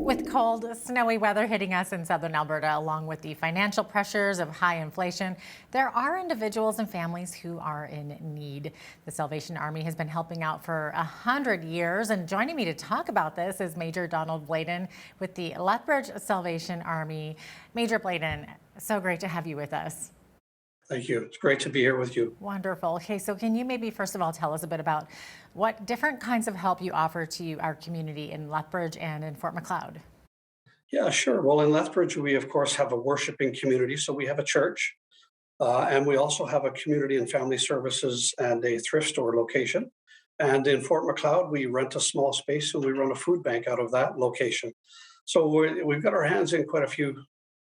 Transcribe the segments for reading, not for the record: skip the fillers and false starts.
With cold, snowy weather hitting us in southern Alberta, along with the financial pressures of high inflation, there are individuals and families who are in need. The Salvation Army has been helping out for 100 years, and joining me to talk about this is Major Donald Bladen with the Lethbridge Salvation Army. Major Bladen, so great to have you with us. Thank you. It's great to be here with you. Wonderful. Okay, so can you maybe first of all tell us a bit about what different kinds of help you offer to our community in Lethbridge and in Fort Macleod? Yeah, sure. Well, in Lethbridge, we of course have a worshiping community. So we have a church, and we also have a community and family services and a thrift store location. And in Fort Macleod, we rent a small space and we run a food bank out of that location. So we've got our hands in quite a few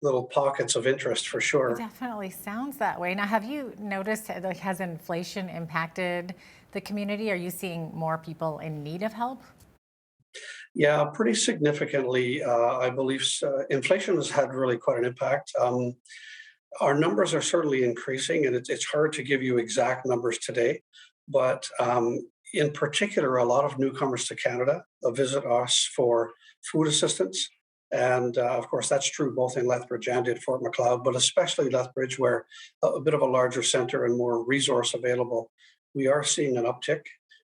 little pockets of interest for It sure. definitely sounds that way. Now, have you noticed, like, has inflation impacted the community? Are you seeing more people in need of help? Yeah, pretty significantly. I believe inflation has had really quite an impact. Our numbers are certainly increasing, and it's hard to give you exact numbers today. But in particular, a lot of newcomers to Canada visit us for food assistance. And of course, that's true both in Lethbridge and in Fort Macleod, but especially Lethbridge, where a bit of a larger center and more resource available. We are seeing an uptick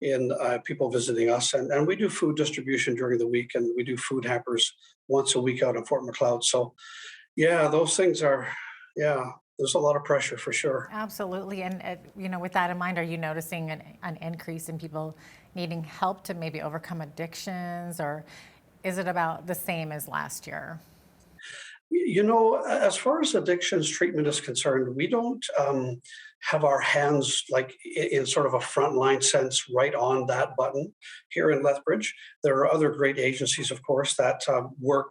in people visiting us. And we do food distribution during the week, and we do food hampers once a week out in Fort Macleod. So, yeah, those things are, yeah, there's a lot of pressure for sure. Absolutely. And, with that in mind, are you noticing an increase in people needing help to maybe overcome addictions, or is it about the same as last year? As far as addictions treatment is concerned, we don't have our hands like in sort of a frontline sense right on that button here in Lethbridge. There are other great agencies, of course, that work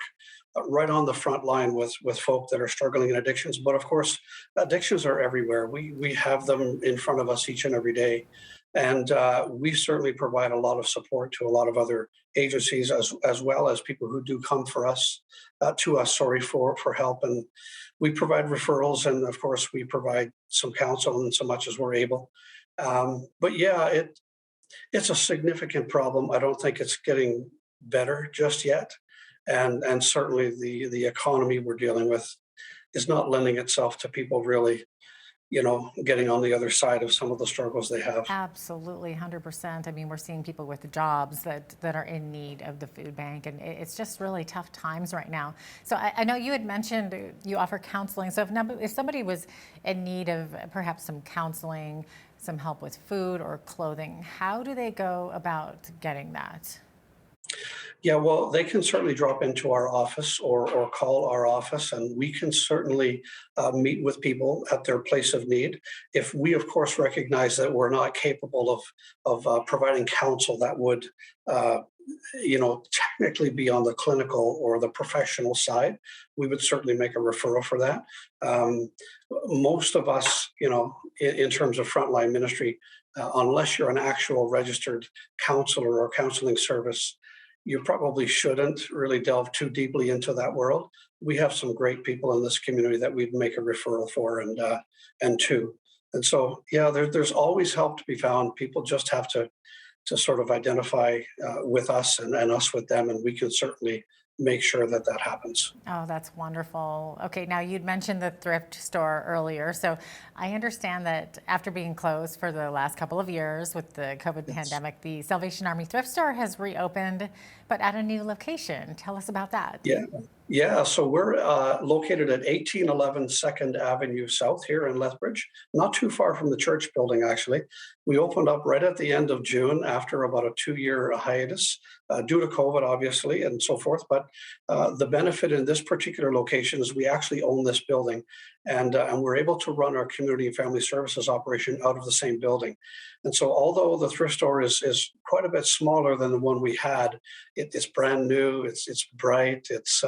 right on the front line with folk that are struggling in addictions. But of course, addictions are everywhere. We have them in front of us each and every day, and we certainly provide a lot of support to a lot of other agencies as well as people who do come to us, sorry, for help. And we provide referrals, and of course, we provide some counsel and so much as we're able. But yeah, it's a significant problem. I don't think it's getting better just yet, and certainly the economy we're dealing with is not lending itself to people really, getting on the other side of some of the struggles they have. Absolutely, 100%. I mean, we're seeing people with jobs that are in need of the food bank, and it's just really tough times right now. So I know you had mentioned you offer counseling. So if somebody was in need of perhaps some counseling, some help with food or clothing, how do they go about getting that? Yeah, well, they can certainly drop into our office or call our office, and we can certainly meet with people at their place of need. If we, of course, recognize that we're not capable of providing counsel that would, uh, technically be on the clinical or the professional side, we would certainly make a referral for that. Um, Most of us, in terms of frontline ministry, unless you're an actual registered counselor or counseling service, you probably shouldn't really delve too deeply into that world. We have some great people in this community that we'd make a referral for and to. And so, yeah, there's always help to be found. People just have to sort of identify with us and us with them, and we can certainly make sure that that happens. Oh, that's wonderful. Okay, now you'd mentioned the thrift store earlier. So I understand that after being closed for the last couple of years with the COVID Yes. pandemic, the Salvation Army thrift store has reopened, but at a new location. Tell us about that. Yeah. Yeah. So we're located at 1811 2nd Avenue South here in Lethbridge, not too far from the church building, actually. We opened up right at the end of June after about a 2-year hiatus due to COVID, obviously, and so forth. But the benefit in this particular location is we actually own this building, and we're able to run our community and family services operation out of the same building. And so, although the thrift store is quite a bit smaller than the one we had, it's brand new. It's bright. It's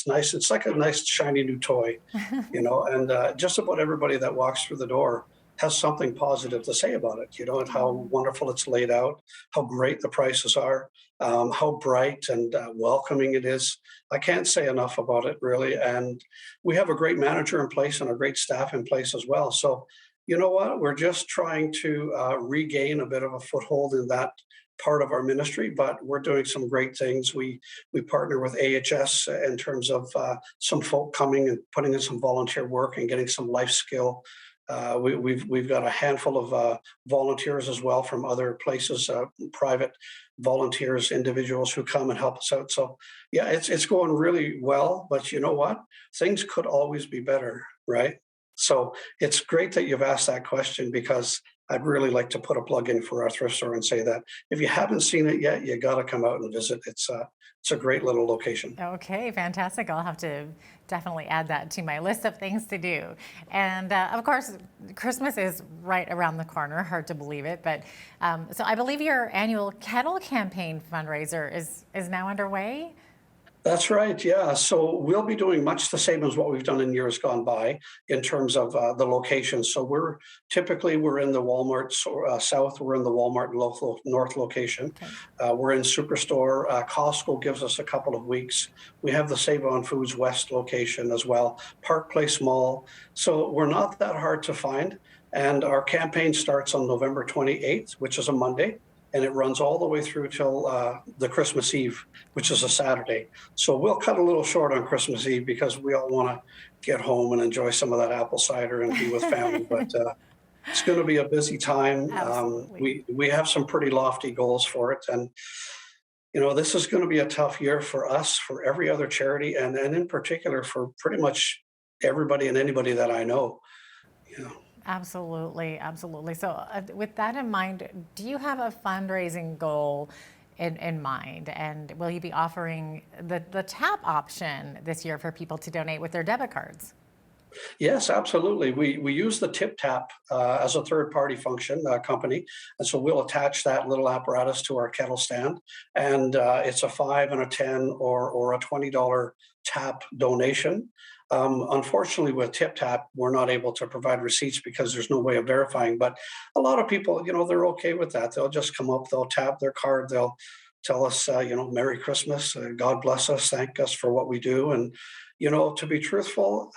nice. It's like a nice shiny new toy, And just about everybody that walks through the door has something positive to say about it. And how Oh, wonderful it's laid out, how great the prices are, how bright and welcoming it is. I can't say enough about it really. And we have a great manager in place and a great staff in place as well. So you know what? We're just trying to regain a bit of a foothold in that part of our ministry, but we're doing some great things. We partner with AHS in terms of some folk coming and putting in some volunteer work and getting some life skill. We've got a handful of volunteers as well from other places, private volunteers, individuals who come and help us out. So yeah, it's going really well. But you know what? Things could always be better, right? So it's great that you've asked that question because I'd really like to put a plug in for our thrift store and say that if you haven't seen it yet, you got to come out and visit. It's a great little location. Okay, fantastic. I'll have to definitely add that to my list of things to do. And of course, Christmas is right around the corner. Hard to believe it, but so I believe your annual kettle campaign fundraiser is now underway. That's right. Yeah. So we'll be doing much the same as what we've done in years gone by in terms of the locations. So we're in the Walmart South. We're in the Walmart North location. Okay. We're in Superstore. Costco gives us a couple of weeks. We have the Save On Foods West location as well. Park Place Mall. So we're not that hard to find. And our campaign starts on November 28th, which is a Monday, and it runs all the way through till the Christmas Eve, which is a Saturday. So we'll cut a little short on Christmas Eve because we all want to get home and enjoy some of that apple cider and be with family. But it's going to be a busy time. Absolutely. We have some pretty lofty goals for it, and this is going to be a tough year for us, for every other charity, and in particular for pretty much everybody and anybody that I know. You know. Absolutely, absolutely. So, with that in mind, do you have a fundraising goal in mind? And will you be offering the tap option this year for people to donate with their debit cards? Yes, absolutely. We use the Tip Tap as a third party function company, and so we'll attach that little apparatus to our kettle stand, and it's a 5 and a 10 or a $20 tap donation. Unfortunately, with Tip Tap, we're not able to provide receipts because there's no way of verifying. But a lot of people, they're okay with that. They'll just come up, they'll tap their card, they'll tell us, Merry Christmas, God bless us, thank us for what we do, and to be truthful.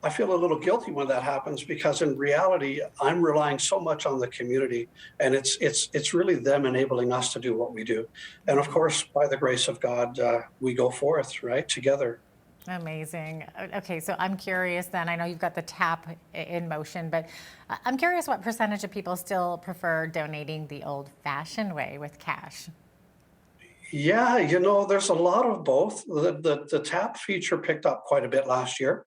I feel a little guilty when that happens because in reality, I'm relying so much on the community, and it's really them enabling us to do what we do. And of course, by the grace of God, we go forth right together. Amazing. Okay, so I'm curious then. I know you've got the tap in motion, but I'm curious what percentage of people still prefer donating the old fashioned way with cash? Yeah, there's a lot of both. The tap feature picked up quite a bit last year,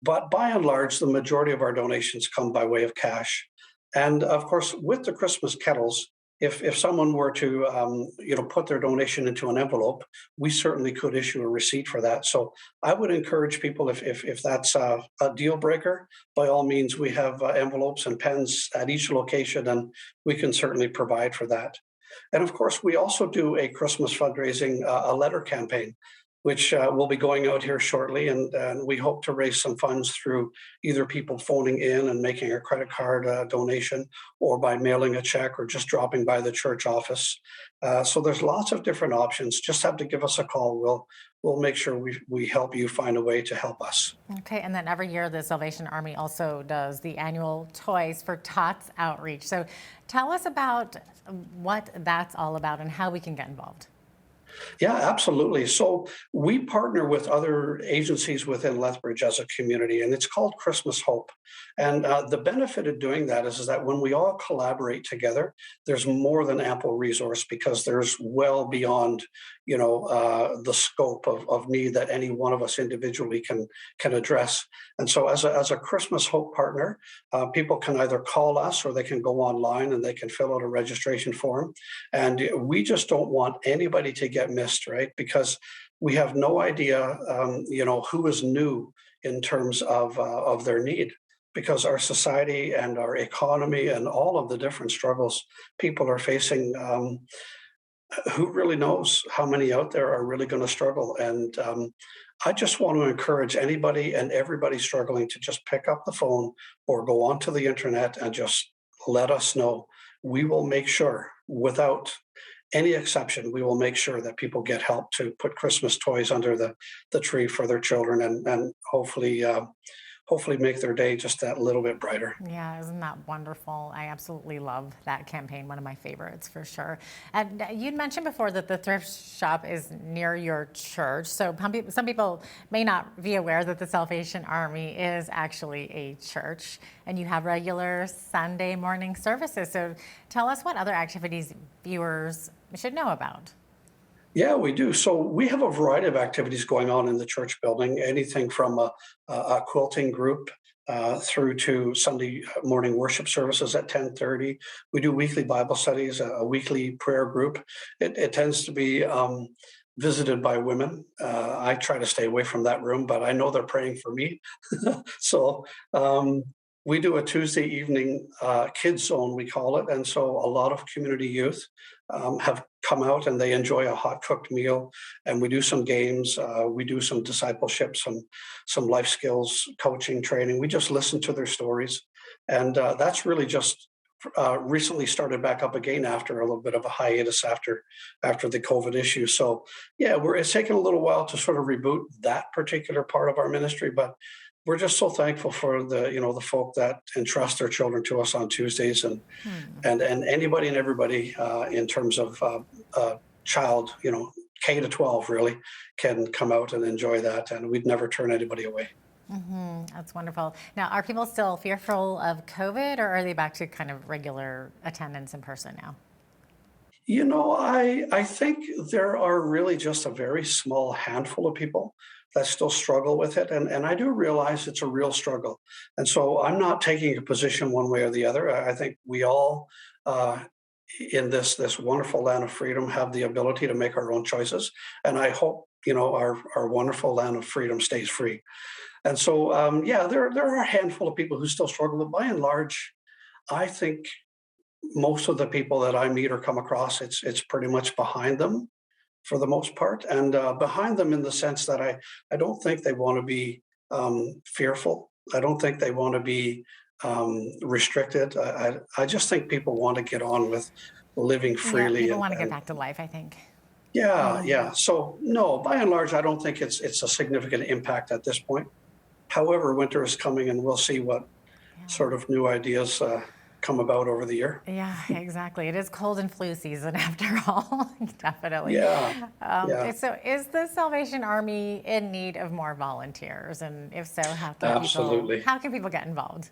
but by and large, the majority of our donations come by way of cash. And of course, with the Christmas kettles, if someone were to put their donation into an envelope, we certainly could issue a receipt for that. So I would encourage people if that's a deal breaker, by all means, we have envelopes and pens at each location, and we can certainly provide for that. And of course, we also do a Christmas fundraising, a letter campaign, which will be going out here shortly. And we hope to raise some funds through either people phoning in and making a credit card donation, or by mailing a check, or just dropping by the church office. So there's lots of different options. Just have to give us a call. We'll make sure we help you find a way to help us. Okay, and then every year the Salvation Army also does the annual Toys for Tots outreach. So tell us about what that's all about and how we can get involved. Yeah, absolutely. So we partner with other agencies within Lethbridge as a community, and it's called Christmas Hope. And the benefit of doing that is that when we all collaborate together, there's more than ample resource because there's well beyond, the scope of need that any one of us individually can address. And so, as a Christmas Hope partner, people can either call us or they can go online and they can fill out a registration form. And we just don't want anybody to get missed, right? Because we have no idea, who is new in terms of their need. Because our society and our economy and all of the different struggles people are facing, who really knows how many out there are really going to struggle? And I just want to encourage anybody and everybody struggling to just pick up the phone or go onto the internet and just let us know. We will make sure, without any exception, we will make sure that people get help to put Christmas toys under the tree for their children, and hopefully hopefully make their day just that little bit brighter. Yeah, isn't that wonderful? I absolutely love that campaign. One of my favorites for sure. And you'd mentioned before that the thrift shop is near your church. So some people may not be aware that the Salvation Army is actually a church and you have regular Sunday morning services. So tell us what other activities viewers should know about. Yeah, we do. So we have a variety of activities going on in the church building, anything from a quilting group through to Sunday morning worship services at 10:30. We do weekly Bible studies, a weekly prayer group. It tends to be visited by women. I try to stay away from that room, but I know they're praying for me. So we do a Tuesday evening kids zone, we call it. And so a lot of community youth have come out and they enjoy a hot cooked meal. And we do some games, we do some discipleship, some life skills coaching training. We just listen to their stories. And that's really just recently started back up again after a little bit of a hiatus after the COVID issue. So yeah, it's taken a little while to sort of reboot that particular part of our ministry, but we're just so thankful for the folk that entrust their children to us on Tuesdays, and Hmm. and anybody and everybody in terms of child, K to 12 really can come out and enjoy that, and we'd never turn anybody away. That's wonderful. Now, are people still fearful of COVID or are they back to kind of regular attendance in person now? I think there are really just a very small handful of people that still struggle with it, and I do realize it's a real struggle, and so I'm not taking a position one way or the other. I think we all uh, in this wonderful land of freedom have the ability to make our own choices, and I hope our wonderful land of freedom stays free. And so yeah, there are a handful of people who still struggle, but by and large, I think most of the people that I meet or come across, it's pretty much behind them for the most part, and behind them in the sense that I don't think they want to be fearful. I don't think they want to be restricted. I just think people want to get on with living Yeah, freely, people and want to get back to life, I think. yeah, Mhm. yeah. So no, by and large, I don't think it's a significant impact at this point. However, winter is coming, and we'll see what Yeah. sort of new ideas come about over the year. Yeah, exactly. It is cold and flu season after all. Definitely. Yeah, yeah, So, is the Salvation Army in need of more volunteers? And if so, absolutely. how can people get involved?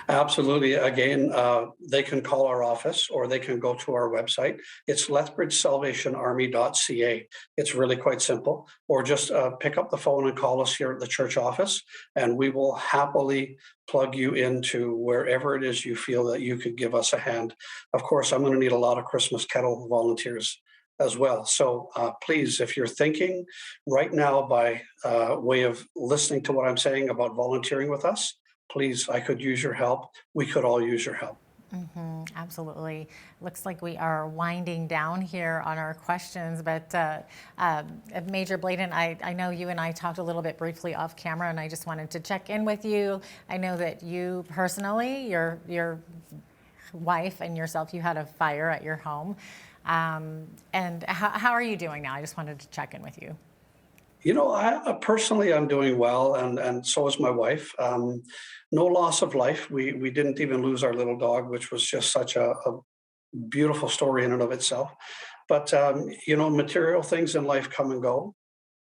Absolutely. Again, they can call our office or they can go to our website. It's lethbridgesalvationarmy.ca. It's really quite simple. Or just pick up the phone and call us here at the church office, and we will happily plug you into wherever it is you feel that you could give us a hand. Of course, I'm going to need a lot of Christmas kettle volunteers as well. So please, if you're thinking right now by way of listening to what I'm saying about volunteering with us, please, I could use your help. We could all use your help. Absolutely. Looks like we are winding down here on our questions, but Major Bladen, I know you and I talked a little bit briefly off camera, and I just wanted to check in with you. I know that you personally, your wife and yourself, you had a fire at your home. And how are you doing now? I just wanted to check in with you. I personally, I'm doing well, and so is my wife. No loss of life. We didn't even lose our little dog, which was just such a beautiful story in and of itself. But material things in life come and go,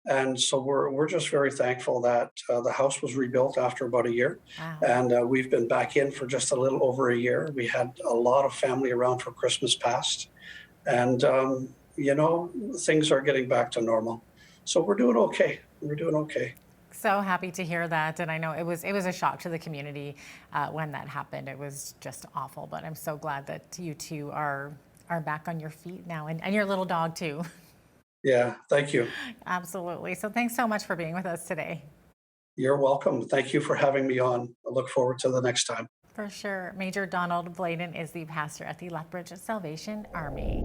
and so we're just very thankful that the house was rebuilt after about a year, Wow. and we've been back in for just a little over a year. We had a lot of family around for Christmas past, and things are getting back to normal. So we're doing okay. We're doing okay. So happy to hear that, and I know it was a shock to the community when that happened. It was just awful, but I'm so glad that you two are back on your feet now, and your little dog too. Yeah, thank you. Absolutely. So thanks so much for being with us today. You're welcome. Thank you for having me on. I look forward to the next time. For sure. Major Donald Bladen is the pastor at the Lethbridge Salvation Army.